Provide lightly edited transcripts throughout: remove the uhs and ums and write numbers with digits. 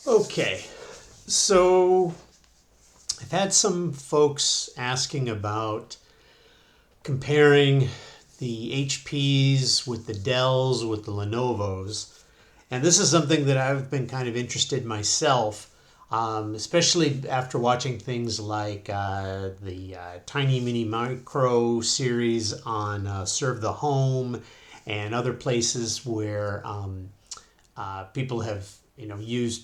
Okay, so I've had some folks asking about comparing the HPs with the Dells with the Lenovos, and this is something that I've been kind of interested in myself, especially after watching things like the Tiny Mini Micro series on Serve the Home and other places where people have used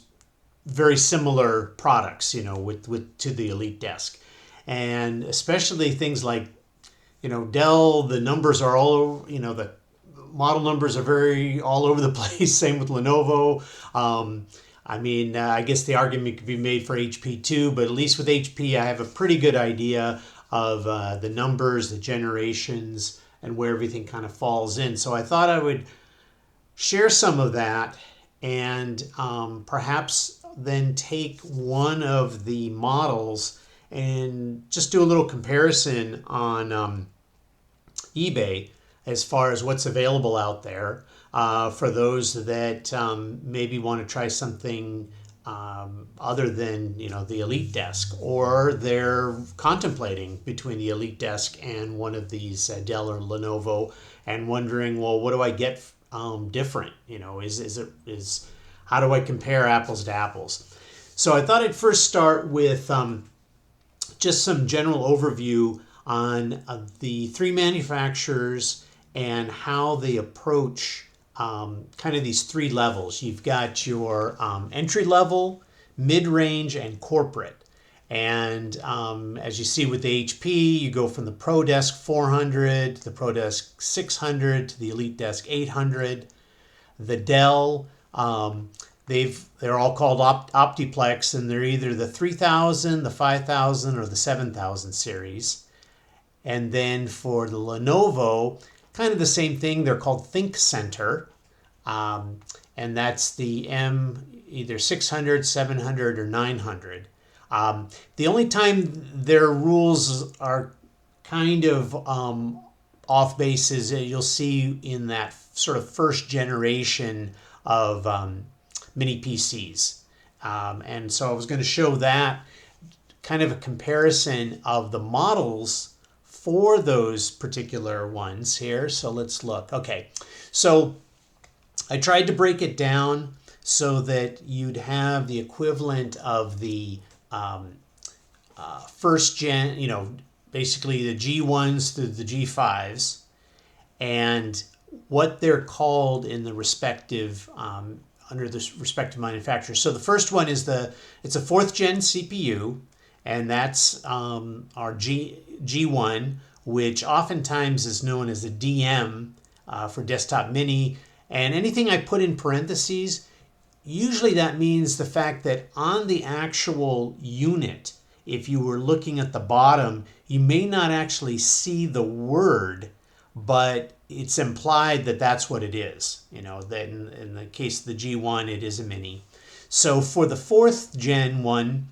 very similar products, with to the EliteDesk, and especially things like Dell. The numbers are all over. The model numbers are very all over the place. Same with Lenovo. I guess the argument could be made for HP too, but at least with HP, I have a pretty good idea of the numbers, the generations, and where everything kind of falls in. So I thought I would share some of that and perhaps then take one of the models and just do a little comparison on eBay as far as what's available out there for those that maybe want to try something other than the EliteDesk, or they're contemplating between the EliteDesk and one of these Dell or Lenovo and wondering, well, what do I get different? Is how do I compare apples to apples? So I thought I'd first start with just some general overview on the three manufacturers and how they approach kind of these three levels. You've got your entry level, mid range, and corporate. And as you see with the HP, you go from the ProDesk 400 to the ProDesk 600 to the EliteDesk 800. The Dell, they're all called Optiplex, and they're either the 3000, the 5000, or the 7000 series. And then for the Lenovo, kind of the same thing. They're called Think Center, and that's the M, either 600, 700, or 900. The only time their rules are kind of off base is you'll see in that sort of first generation of mini PCs. And so I was going to show that kind of a comparison of the models for those particular ones here. So let's look. Okay, so I tried to break it down so that you'd have the equivalent of the first gen, basically the G1s through the G5s, and what they're called in the respective under the respective manufacturers. So the first one is it's a fourth gen CPU, and that's our G1, which oftentimes is known as a DM for desktop mini. And anything I put in parentheses, usually that means the fact that on the actual unit, if you were looking at the bottom, you may not actually see the word, but it's implied that that's what it is. That in the case of the G1, it is a mini. So for the fourth gen one,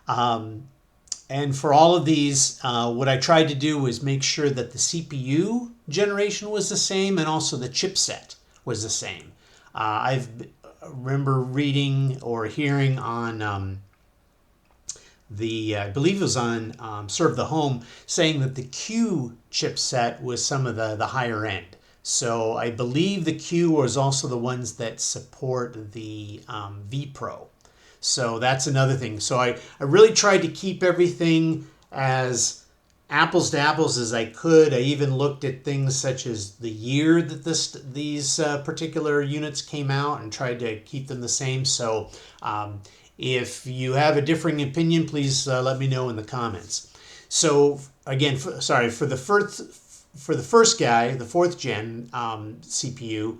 and for all of these, what I tried to do was make sure that the CPU generation was the same and also the chipset was the same. I remember reading or hearing on I believe it was on Serve the Home, saying that the Q chipset was some of the higher end. So I believe the Q was also the ones that support the vPro. So that's another thing. So I really tried to keep everything as apples to apples as I could. I even looked at things such as the year that these particular units came out and tried to keep them the same. So if you have a differing opinion, please let me know in the comments. So again, for the first guy, the fourth gen CPU,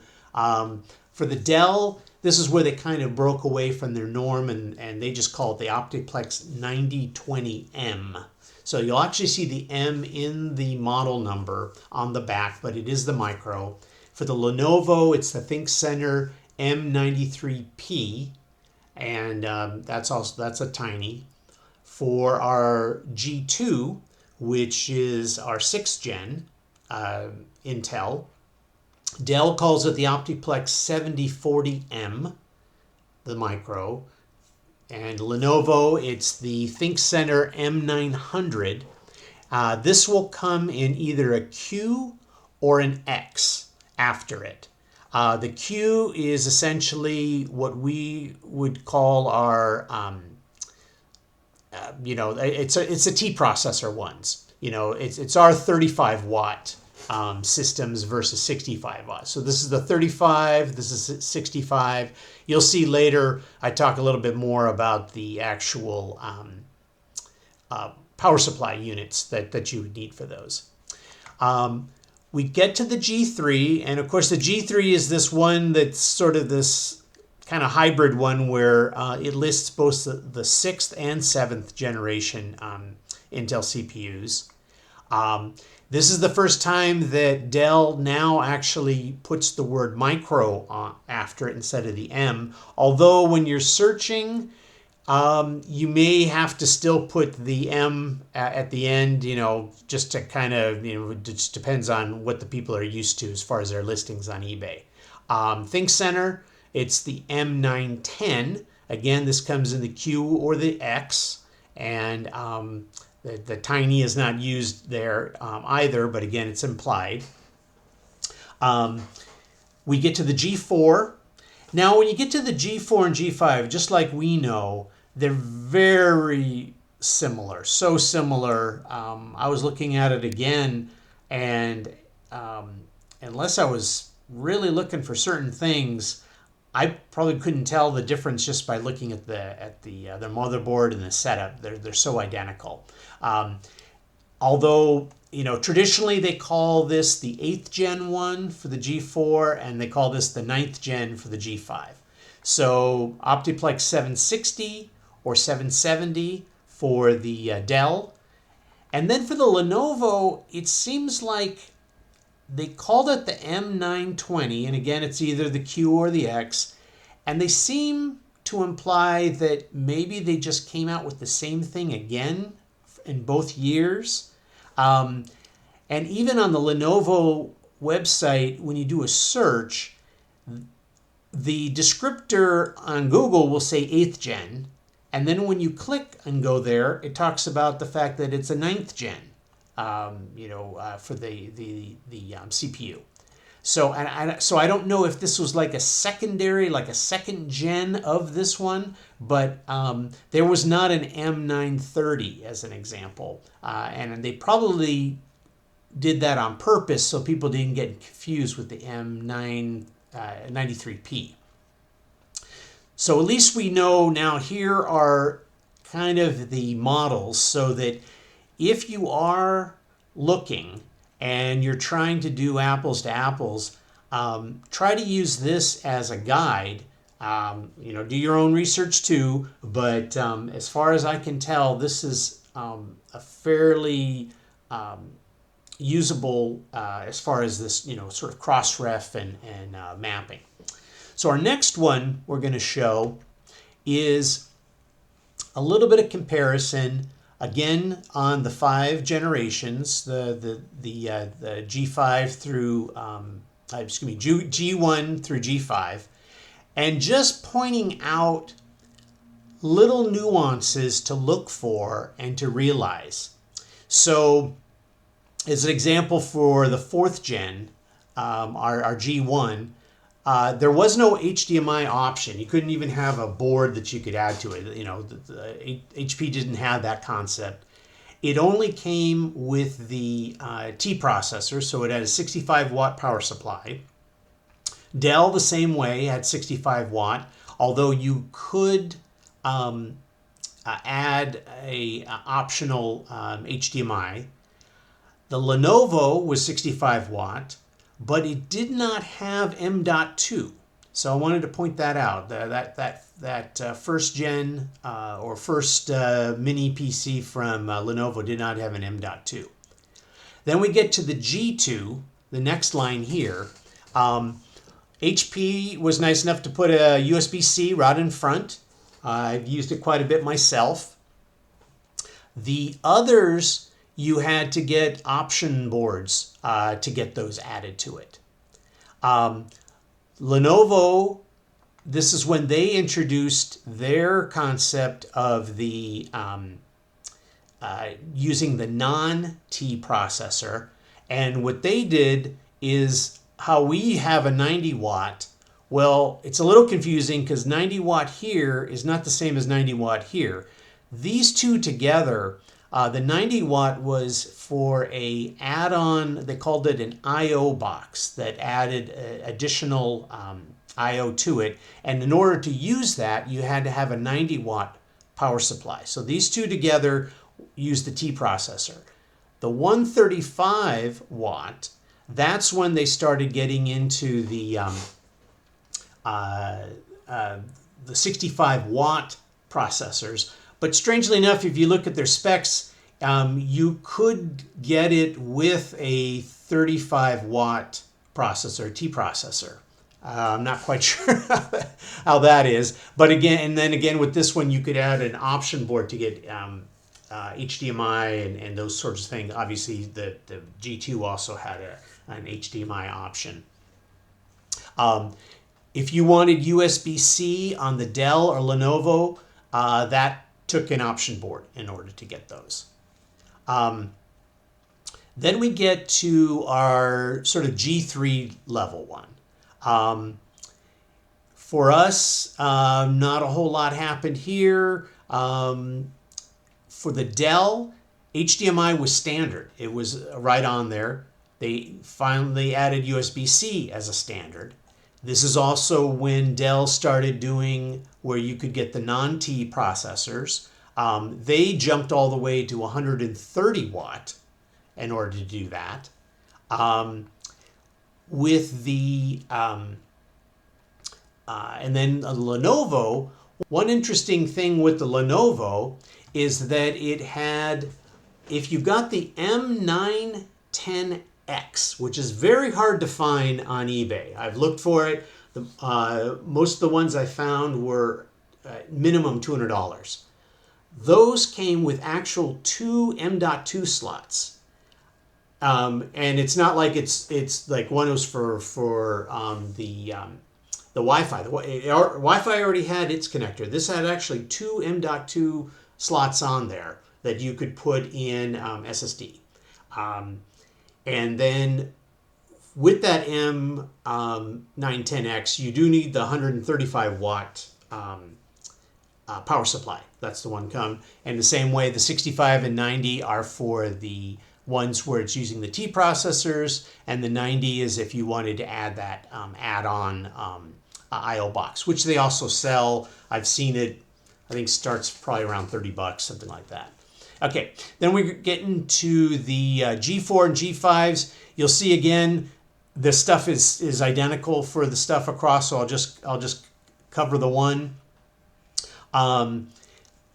for the Dell, this is where they kind of broke away from their norm, and they just call it the Optiplex 9020M. So you'll actually see the M in the model number on the back, but it is the micro. For the Lenovo, it's the ThinkCentre M93P, and that's a tiny. For our G2, which is our 6th gen Intel, Dell calls it the Optiplex 7040M. the Micro. And Lenovo, it's the ThinkCentre M900. This will come in either a Q or an X after it. The Q is essentially what we would call our, it's a T processor ones. It's our 35 watt systems versus 65 watts. So this is the 35, this is 65. You'll see later I talk a little bit more about the actual power supply units that you would need for those. We get to the G3, and of course the G3 is this one that's sort of this kind of hybrid one where it lists both the 6th and 7th generation Intel CPUs. This is the first time that Dell now actually puts the word micro after it instead of the M. Although when you're searching, you may have to still put the M at the end, just to kind of, it just depends on what the people are used to as far as their listings on eBay. ThinkCentre, it's the M910. Again, this comes in the Q or the X, and the tiny is not used there either, but again, it's implied. We get to the G4. Now, when you get to the G4 and G5, just like we know, they're very similar, so similar. I was looking at it again, and unless I was really looking for certain things, I probably couldn't tell the difference just by looking at the motherboard and the setup. They're so identical. Although traditionally they call this the 8th gen one for the G4, and they call this the 9th gen for the G5. So Optiplex 760 or 770 for the Dell, and then for the Lenovo, it seems like they called it the M920, and again, it's either the Q or the X, and they seem to imply that maybe they just came out with the same thing again in both years. And even on the Lenovo website, when you do a search, the descriptor on Google will say 8th gen, and then when you click and go there, it talks about the fact that it's a 9th gen. For the CPU. So I don't know if this was like a secondary, like a second gen of this one, but there was not an M930 as an example, and they probably did that on purpose so people didn't get confused with the M993P. So at least we know now here are kind of the models, so that if you are looking and you're trying to do apples to apples, try to use this as a guide. Do your own research too, but as far as I can tell, this is a fairly usable as far as this, sort of cross-ref and mapping. So our next one we're going to show is a little bit of comparison. Again, on the 5 generations, the G5 through G1 through G5, and just pointing out little nuances to look for and to realize. So, as an example for the 4th gen, our G1. There was no HDMI option. You couldn't even have a board that you could add to it. The HP didn't have that concept. It only came with the T processor, so it had a 65 watt power supply. Dell, the same way, had 65 watt, although you could add a optional HDMI. The Lenovo was 65 watt. But it did not have M.2, so I wanted to point that out. That first gen or first mini PC from Lenovo did not have an M.2. Then we get to the G2, the next line here. HP was nice enough to put a USB-C right in front. I've used it quite a bit myself. The others, you had to get option boards to get those added to it. Lenovo, this is when they introduced their concept of the using the non-T processor. And what they did is how we have a 90 watt. Well, it's a little confusing because 90 watt here is not the same as 90 watt here. These two together, the 90 watt was for a add-on, they called it an I/O box that added additional I/O to it. And in order to use that, you had to have a 90 watt power supply. So these two together use the T processor. The 135 watt, that's when they started getting into the 65 watt processors. But strangely enough, if you look at their specs, you could get it with a 35 watt processor, T processor. I'm not quite sure how that is. But again, and then again with this one, you could add an option board to get HDMI and those sorts of things. Obviously, the G2 also had an HDMI option. If you wanted USB-C on the Dell or Lenovo, that took an option board in order to get those. Then we get to our sort of G3 level one. For us, not a whole lot happened here. For the Dell, HDMI was standard. It was right on there. They finally added USB-C as a standard. This is also when Dell started doing where you could get the non-T processors. They jumped all the way to 130 watt in order to do that. With the and then Lenovo, one interesting thing with the Lenovo is that it had, if you got the M910X, which is very hard to find on eBay. I've looked for it. Most of the ones I found were minimum $200. Those came with actual two M.2 slots. And it's not like it's like one was for the Wi-Fi. The Wi-Fi already had its connector. This had actually two M.2 slots on there that you could put in SSD. And then with that M910X, you do need the 135 watt power supply. That's the one come. And the same way, the 65 and 90 are for the ones where it's using the T processors, and the 90 is if you wanted to add that add-on I/O box, which they also sell. I've seen it. I think starts probably around $30, something like that. Okay, then we get into the G4 and G5s. You'll see again, the stuff is identical for the stuff across, so I'll just cover the one.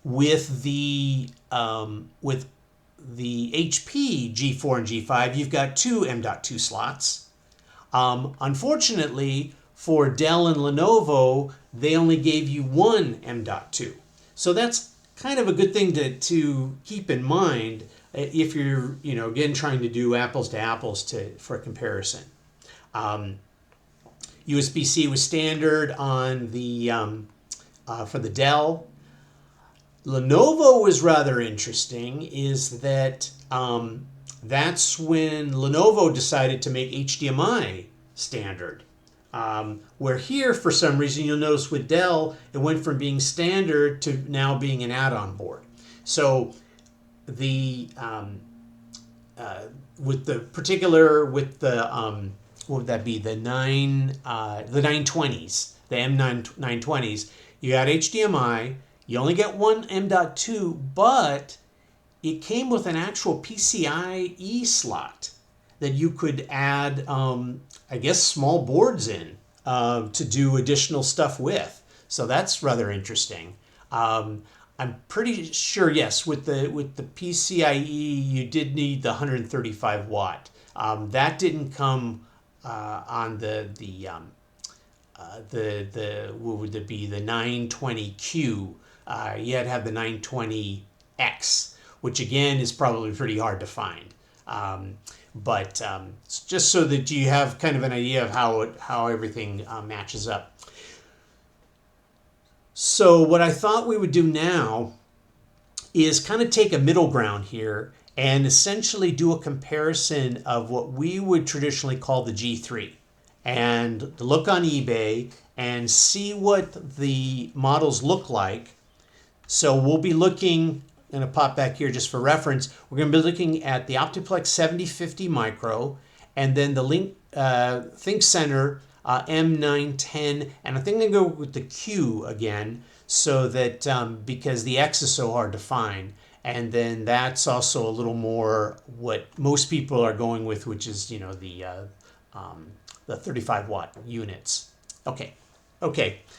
With the HP G4 and G5, you've got two M.2 slots. Unfortunately, for Dell and Lenovo, they only gave you one M.2. So that's kind of a good thing to keep in mind if you're, again, trying to do apples to apples for comparison. USB-C was standard on the for the Dell. Lenovo was rather interesting, is that that's when Lenovo decided to make HDMI standard. Where here, for some reason, you'll notice with Dell, it went from being standard to now being an add-on board. So the with the particular with the what would that be, the 920s, the M920s, you got HDMI. You only get one M.2, but it came with an actual PCIe slot that you could add, I guess, small boards in to do additional stuff with. So that's rather interesting. I'm pretty sure, yes, with the PCIe, you did need the 135 watt. That didn't come on the what would it be, the 920Q. You had to have the 920X, which again is probably pretty hard to find. But just so that you have kind of an idea of how everything matches up. So what I thought we would do now is kind of take a middle ground here and essentially do a comparison of what we would traditionally call the G3 and look on eBay and see what the models look like. So we'll be looking, I'm going to pop back here just for reference. We're going to be looking at the Optiplex 7050 Micro and then the ThinkCenter M910, and I think I'm going to go with the Q again, so that because the X is so hard to find, and then that's also a little more what most people are going with, which is the 35 watt units. Okay.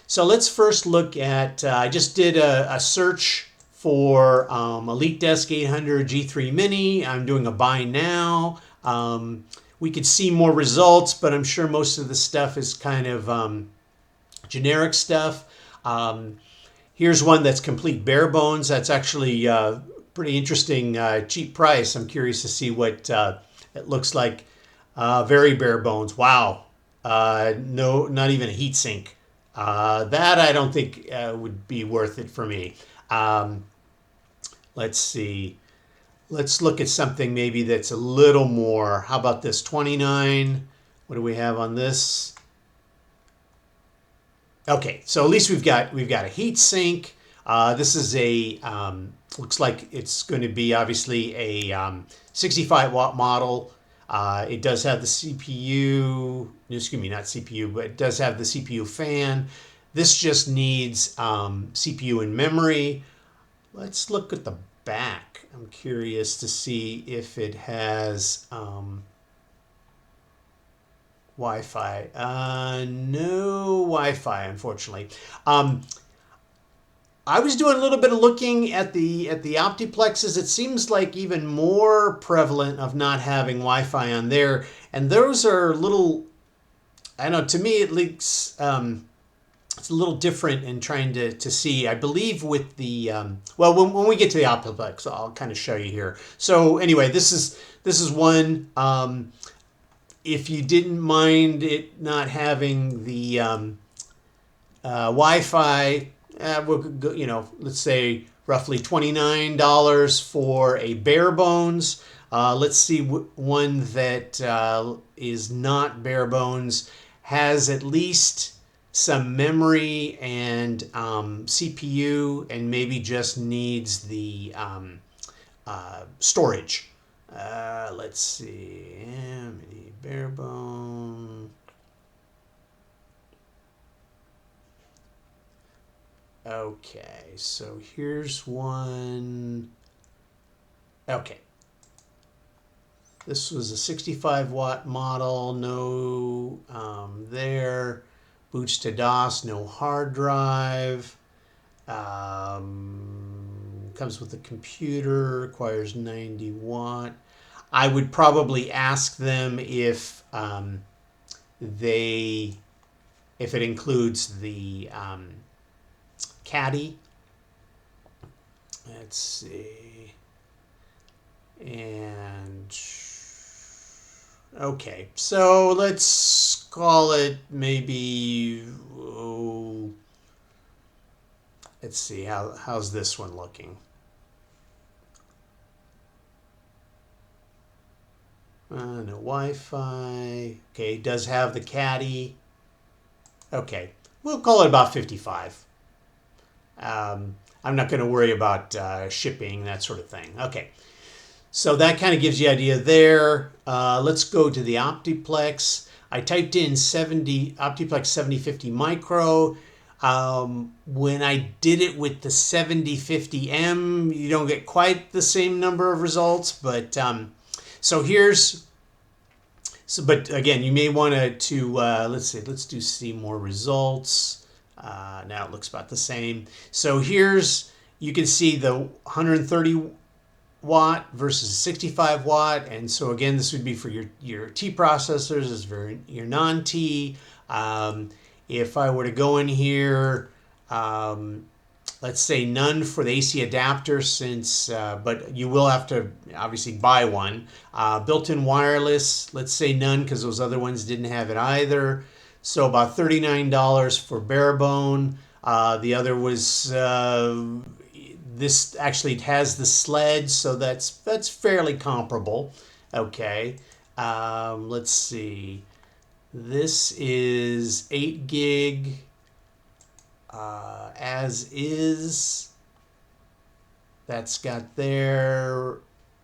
So let's first look at. I just did a search for EliteDesk 800 G3 Mini. I'm doing a buy now. We could see more results, but I'm sure most of the stuff is kind of generic stuff. Here's one that's complete bare bones. That's actually pretty interesting, cheap price. I'm curious to see what it looks like. Very bare bones. Wow. No, not even a heat sink. That I don't think would be worth it for me. Let's see. Let's look at something maybe that's a little more. How about this 29? What do we have on this? Okay, so at least we've got a heat sink. This is a looks like it's going to be obviously a 65 watt model. It does have the CPU. Excuse me, not CPU, but it does have the CPU fan. This just needs CPU and memory. Let's look at the back. I'm curious to see if it has Wi-Fi. No Wi-Fi, unfortunately. I was doing a little bit of looking at the Optiplexes. It seems like even more prevalent of not having Wi-Fi on there, and those are little. I don't know. To me, it looks. It's a little different in trying to see. I believe with the well, when we get to the Optiplex, I'll kind of show you here. So anyway, this is one. If you didn't mind it not having the Wi-Fi, we'll go, let's say roughly $29 for a bare bones. Let's see one that is not bare bones, has at least some memory and CPU, and maybe just needs the storage. Let's see, bare bone. Okay, so here's one. Okay. This was a 65 watt model, no there. Boots to DOS, no hard drive. Comes with a computer, requires 90 watt. I would probably ask them if it includes the caddy. Let's see. And okay, so let's call it maybe. Let's see how's this one looking. No Wi-Fi. Okay, does have the caddy. Okay, we'll call it about 55. I'm not going to worry about shipping, that sort of thing. Okay, so that kind of gives you an idea there. Let's go to the Optiplex. I typed in Optiplex 7050 Micro. When I did it with the 7050M, you don't get quite the same number of results, but but again, you may want to let's see more results. Now it looks about the same. So you can see the 130 watt versus 65 watt, and so again, this would be for your T processors, is for your non-T. If I were to go in here, let's say none for the AC adapter, but you will have to obviously buy one. Built-in wireless, let's say none because those other ones didn't have it either. So about $39 for bare bone. The other was this actually has the sled, so that's fairly comparable. Okay, let's see. This is 8 gig as is. That's got there.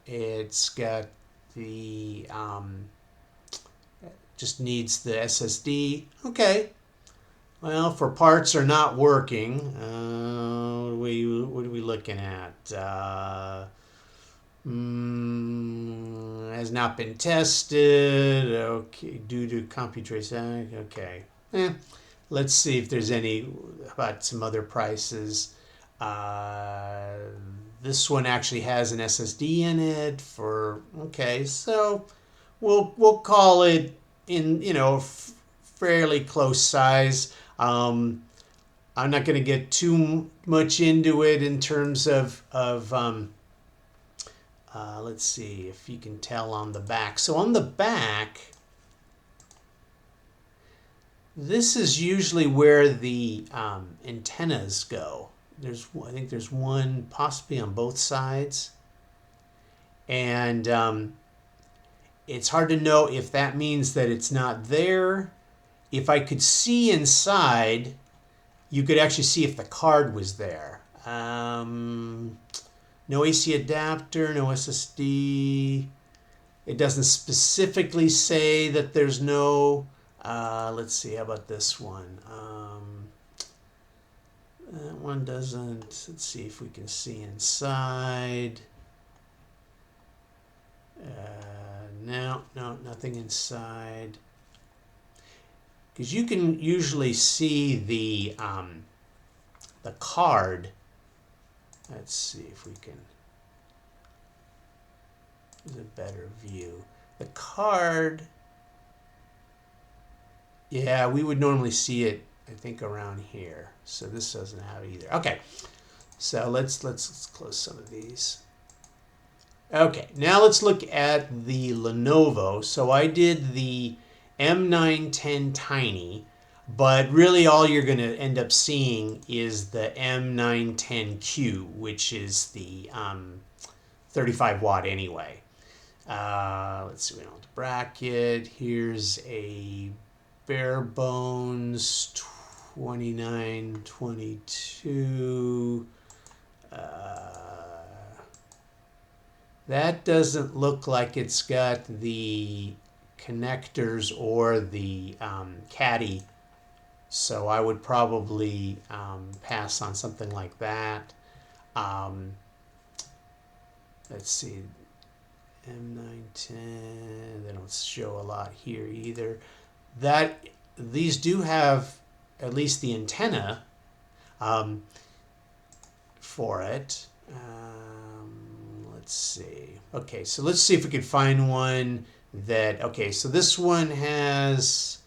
It's got the just needs the SSD. Okay. Well, for parts are not working. What are we looking at? Has not been tested. Okay, due to computation. Okay. Let's see if there's any about some other prices. This one actually has an SSD in it for okay, so we'll call it in fairly close size. I'm not going to get too much into it in terms of let's see if you can tell on the back. So on the back, this is usually where the antennas go. I think there's one possibly on both sides, and it's hard to know if that means that it's not there. If I could see inside, you could actually see if the card was there. No AC adapter, no SSD. It doesn't specifically say that there's no. Let's see, how about this one? That one doesn't. Let's see if we can see inside. No, nothing inside. Because you can usually see the card. Let's see if we can. There's a better view. The card. Yeah, we would normally see it, I think, around here. So this doesn't have it either. Okay, so let's close some of these. Okay, now let's look at the Lenovo. So I did the M910 Tiny, but really all you're going to end up seeing is the M910Q, which is the 35 watt anyway. Let's see, we don't have to bracket. Here's a bare bones 2922. That doesn't look like it's got the connectors or the caddy, so I would probably pass on something like that. Let's see, M910, they don't show a lot here either. These do have at least the antenna for it. Let's see. Okay, so let's see if we can find one that, okay, so this one has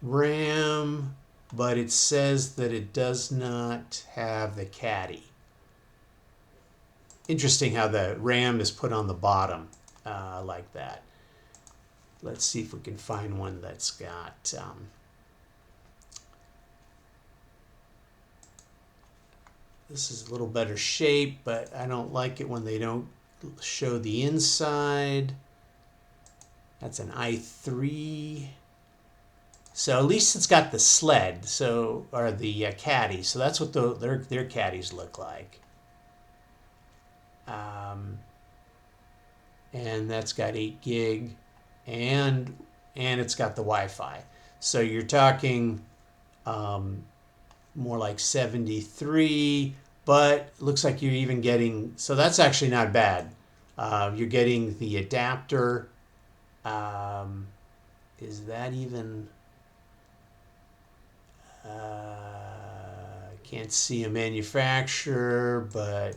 RAM, but it says that it does not have the caddy. Interesting how the RAM is put on the bottom like that. Let's see if we can find one that's got this is a little better shape, but I don't like it when they don't show the inside. That's an i3. So at least it's got the sled, so or the caddy. So that's what their caddies look like. And that's got 8 gig, and it's got the Wi-Fi. So you're talking more like 73, but looks like you're even getting, so that's actually not bad. You're getting the adapter. Is that even, can't see a manufacturer, but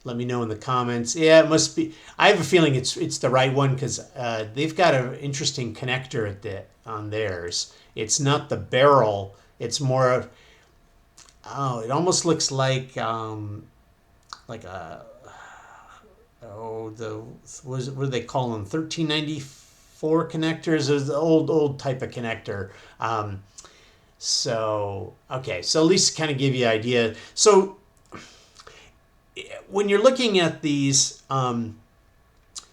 let me know in the comments. Yeah, it must be. I have a feeling it's the right one because they've got an interesting connector on theirs. It's not the barrel. It's more of, oh, it almost looks like a, what do they call them? 1394 connectors. It was the old type of connector. So, okay, so at least kind of give you an idea. So when you're looking at these,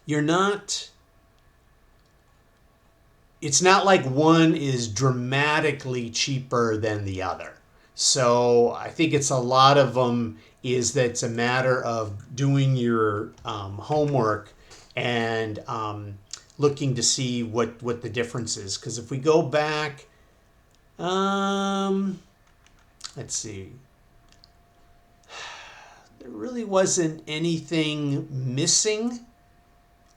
you're not, it's not like one is dramatically cheaper than the other. So I think it's a lot of them is that it's a matter of doing your homework and looking to see what the difference is. Because if we go back, let's see, there really wasn't anything missing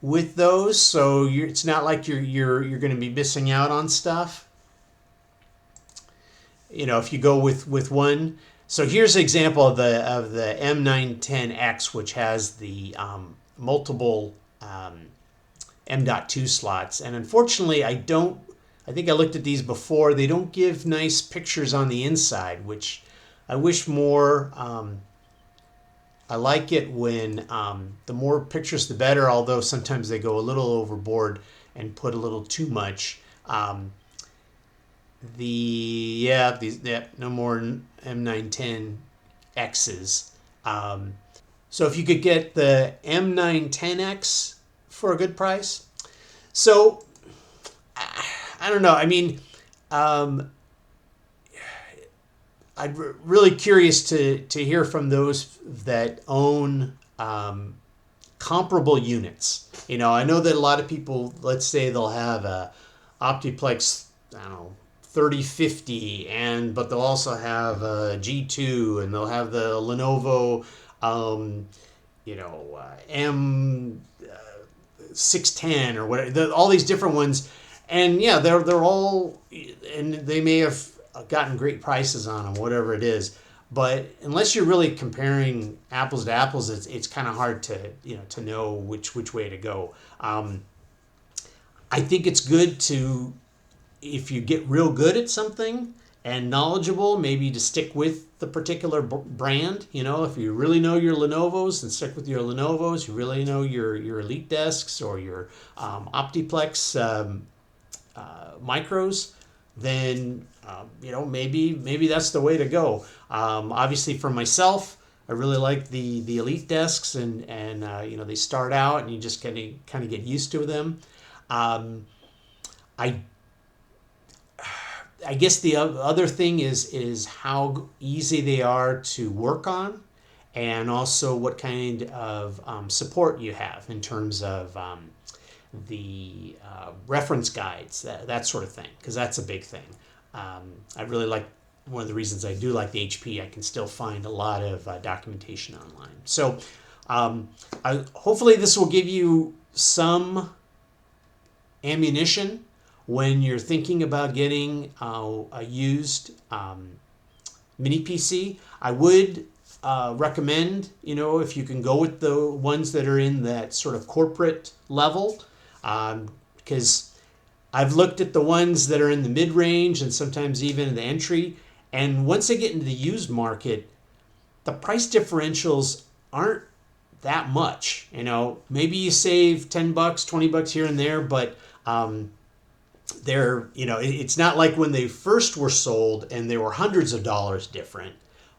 with those, so it's not like you're going to be missing out on stuff. You know, if you go with one. So here's an example of the M910X, which has the multiple M.2 slots, and unfortunately, I think I looked at these before. They don't give nice pictures on the inside, which I wish more. I like it when the more pictures, the better, although sometimes they go a little overboard and put a little too much. No more M910Xs. So if you could get the M910X for a good price. So I don't know. I mean, I'm really curious to hear from those that own comparable units. You know, I know that a lot of people, let's say they'll have a Optiplex, I don't know, 3050, but they'll also have a G2, and they'll have the Lenovo, M610 or whatever, all these different ones. And yeah, they're all, and they may have gotten great prices on them, whatever it is. But unless you're really comparing apples to apples, it's kind of hard to know which way to go. I think it's good to, if you get real good at something and knowledgeable, maybe to stick with the particular brand. You know, if you really know your Lenovos, then stick with your Lenovos. You really know your EliteDesks or your Optiplex micros, then maybe that's the way to go. Obviously, for myself, I really like the EliteDesks, and they start out and you just kind of get used to them. I guess the other thing is how easy they are to work on, and also what kind of support you have in terms of the reference guides, that sort of thing, because that's a big thing. I really like, one of the reasons I do like the HP, I can still find a lot of documentation online. So hopefully this will give you some ammunition when you're thinking about getting a used mini PC. I would recommend, if you can go with the ones that are in that sort of corporate level, because I've looked at the ones that are in the mid-range and sometimes even in the entry, and once they get into the used market, the price differentials aren't that much. Maybe you save $10, $20 here and there, but it's not like when they first were sold and they were hundreds of dollars different.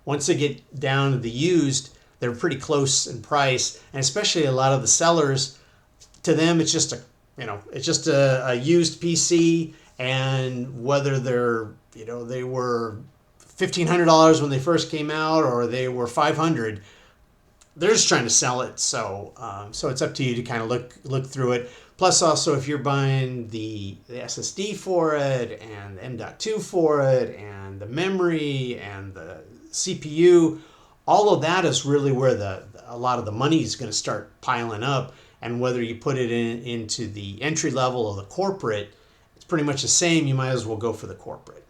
Once they get down to the used, they're pretty close in price, and especially a lot of the sellers, to them it's just a used PC, and whether they were $1,500 when they first came out or they were $500, they're just trying to sell it. So it's up to you to kind of look through it. Plus, also, if you're buying the SSD for it, and the M.2 for it, and the memory, and the CPU, all of that is really where a lot of the money is going to start piling up. And whether you put it into the entry level or the corporate, it's pretty much the same. You might as well go for the corporate.